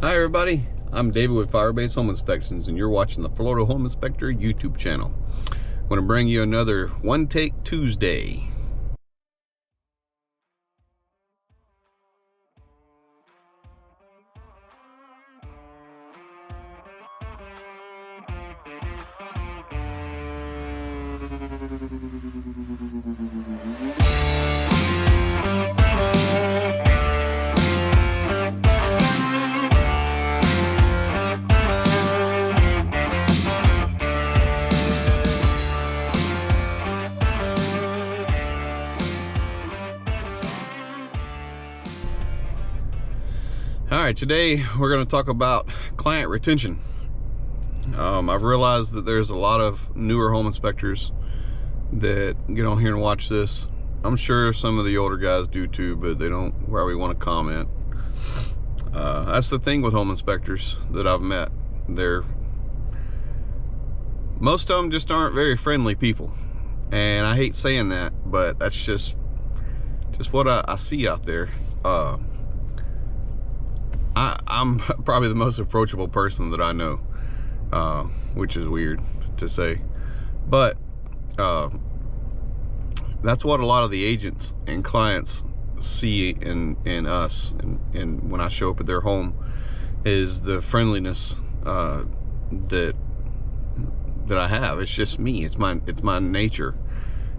Hi everybody, I'm David with Firebase Home Inspections and you're watching the Florida Home Inspector YouTube channel. I'm going to bring you another One Take Tuesday. Alright, today we're going to talk about client retention. I've realized that there's a lot of newer home inspectors that get on here and watch this. I'm sure some of the older guys do too, but they don't probably want to comment. That's the thing with home inspectors that I've met. Most of them just aren't very friendly people. And I hate saying that, but that's just what I see out there. I'm probably the most approachable person that I know, which is weird to say, but that's what a lot of the agents and clients see in us, and when I show up at their home, is the friendliness that I have. It's just me. It's my nature,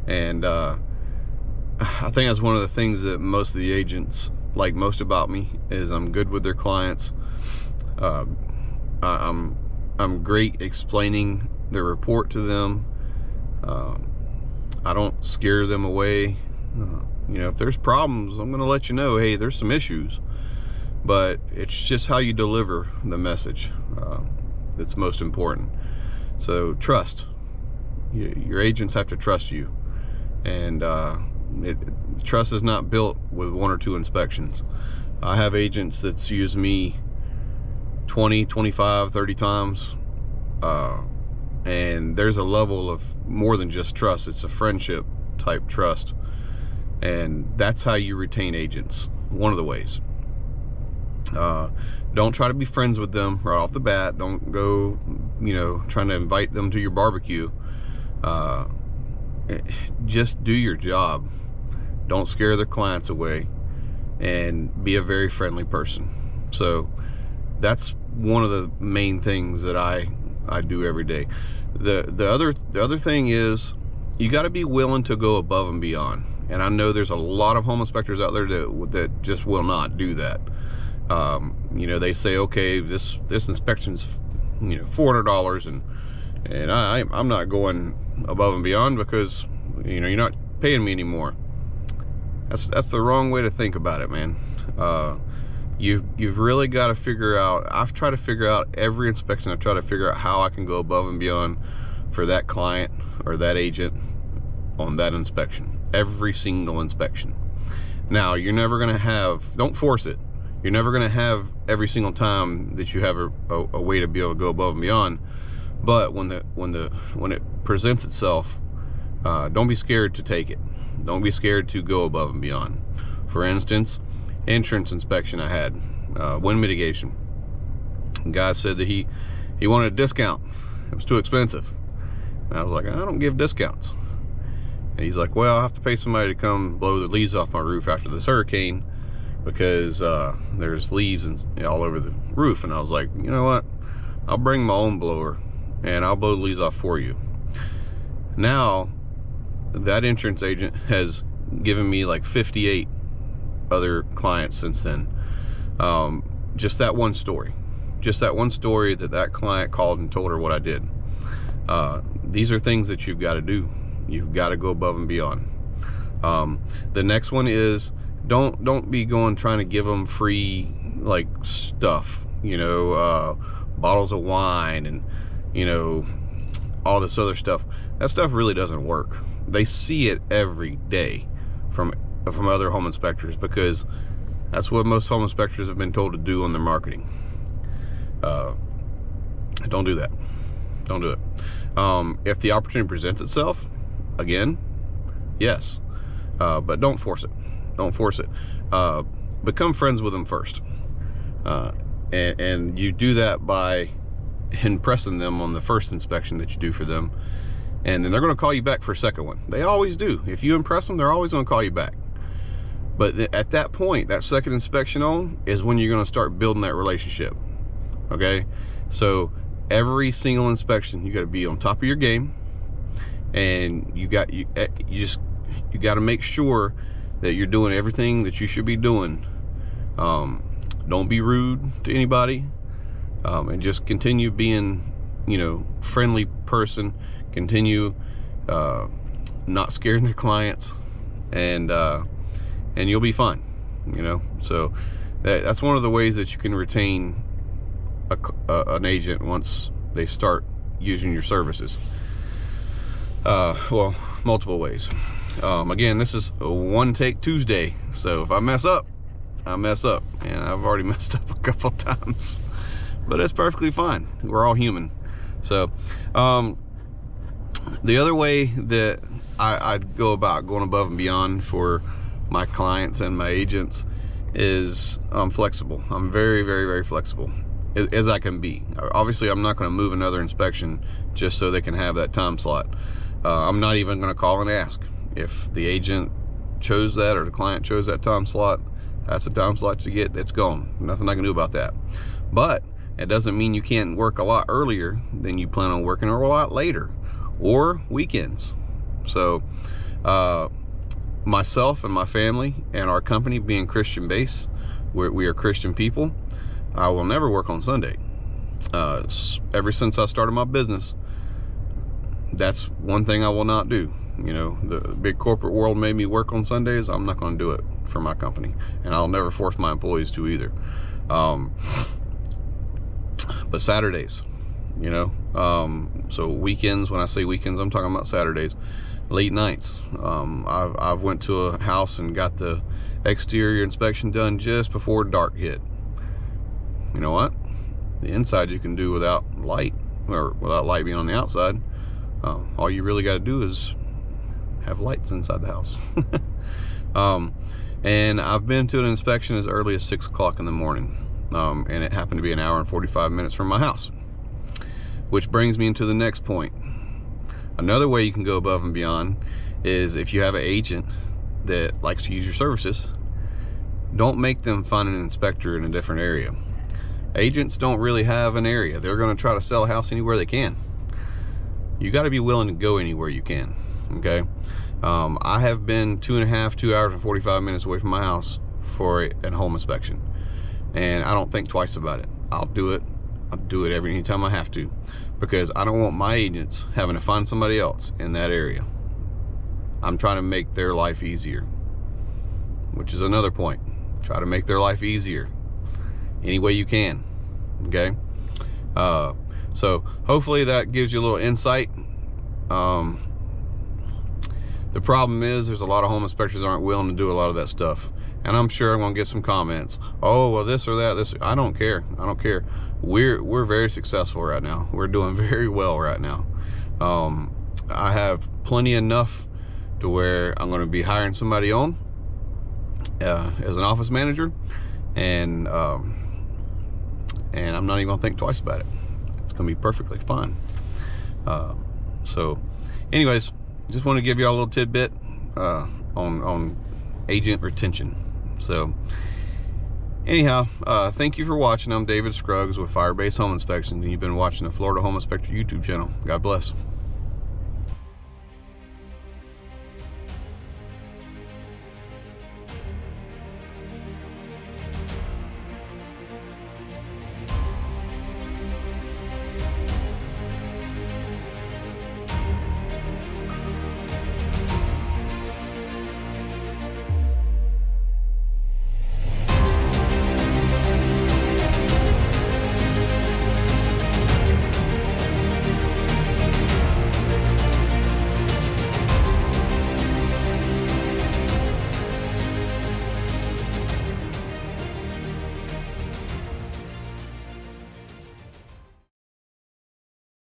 and I think that's one of the things that most of the agents like most about me is I'm good with their clients. I'm great explaining the report to them. I don't scare them away. You know, if there's problems, I'm gonna let you know, hey, there's some issues, but it's just how you deliver the message that's most important. So trust. Your agents have to trust you, and trust is not built with 1 or 2 inspections. I have agents that's used me 20, 25, 30 times, and there's a level of more than just trust. It's a friendship type trust, and that's how you retain agents. One of the ways. Don't try to be friends with them right off the bat. Don't go, trying to invite them to your barbecue. Just do your job. Don't scare their clients away, and be a very friendly person. So that's one of the main things that I do every day. The other thing is, you got to be willing to go above and beyond. And I know there's a lot of home inspectors out there that just will not do that. They say, okay, this inspection's $400, and I'm not going above and beyond because you're not paying me anymore. That's the wrong way to think about it, man. You've really got to figure out. I've tried to figure out every inspection. I've tried to figure out how I can go above and beyond for that client or that agent on that inspection. Every single inspection. Now, you're never going to have. Don't force it. You're never going to have every single time that you have a way to be able to go above and beyond. But when it presents itself, don't be scared to take it. Don't be scared to go above and beyond. For instance, insurance inspection I had, wind mitigation. The guy said that he wanted a discount. It was too expensive. And I was like, I don't give discounts. And he's like, well, I'll have to pay somebody to come blow the leaves off my roof after this hurricane because there's leaves all over the roof. And I was like, you know what? I'll bring my own blower and I'll blow the leaves off for you. Now, that insurance agent has given me like 58 other clients since then. Just that one story. Just that one story that client called and told her what I did. These are things that you've got to do. You've got to go above and beyond. The next one is don't be trying to give them free like stuff, bottles of wine and all this other stuff. That stuff really doesn't work. They see it every day from other home inspectors, because that's what most home inspectors have been told to do on their marketing. Don't do that. Don't do it. If the opportunity presents itself, again, yes, but don't force it. Don't force it. Become friends with them first. and you do that by impressing them on the first inspection that you do for them, and then they're going to call you back for a second one. They always do. If you impress them, they're always going to call you back. But at that point, that second inspection on is when you're going to start building that relationship. Okay, so every single inspection, you got to be on top of your game, and you got to make sure that you're doing everything that you should be doing. Don't be rude to anybody, and just continue being, friendly person. Continue not scaring their clients, and you'll be fine. So that's one of the ways that you can retain an agent once they start using your services. Well, multiple ways. Again, this is a one take Tuesday, so if I mess up, I mess up, and I've already messed up a couple times, but it's perfectly fine. We're all human. So the other way that I go about going above and beyond for my clients and my agents is I'm flexible. I'm very, very, very flexible as I can be. Obviously, I'm not going to move another inspection just so they can have that time slot. I'm not even going to call and ask. If the agent chose that or the client chose that time slot, that's the time slot you get. It's gone. Nothing I can do about that. But it doesn't mean you can't work a lot earlier than you plan on working, or a lot later, or weekends. So myself and my family and our company being Christian based, we are Christian people, I will never work on Sunday. Ever since I started my business, that's one thing I will not do. The big corporate world made me work on Sundays. I'm not going to do it for my company, and I'll never force my employees to either. But Saturdays, so weekends, when I say weekends, I'm talking about Saturdays, late nights. I've went to a house and got the exterior inspection done just before dark hit. You know what? The inside you can do without light, or without light being on the outside. All you really got to do is have lights inside the house. And I've been to an inspection as early as 6 o'clock in the morning, and it happened to be an hour and 45 minutes from my house, which brings me into the next point. Another way you can go above and beyond is if you have an agent that likes to use your services, don't make them find an inspector in a different area. Agents don't really have an area. They're going to try to sell a house anywhere they can. You got to be willing to go anywhere you can. Okay, I have been 2 hours and 45 minutes away from my house for a home inspection, and I don't think twice about it. I'll do it any time I have to, because I don't want my agents having to find somebody else in that area. I'm trying to make their life easier, which is another point. Try to make their life easier any way you can. Okay, so hopefully that gives you a little insight. The problem is there's a lot of home inspectors aren't willing to do a lot of that stuff, and I'm sure I'm gonna get some comments. Oh, well, this or that, this. I don't care. I don't care. We're very successful right now. We're doing very well right now. I have plenty enough to where I'm going to be hiring somebody on as an office manager, and I'm not even gonna think twice about it. It's gonna be perfectly fine. So anyways, just want to give you all a little tidbit on agent retention. So anyhow, thank you for watching. I'm David Scruggs with Firebase Home Inspections, and you've been watching the Florida Home Inspector YouTube channel. God bless.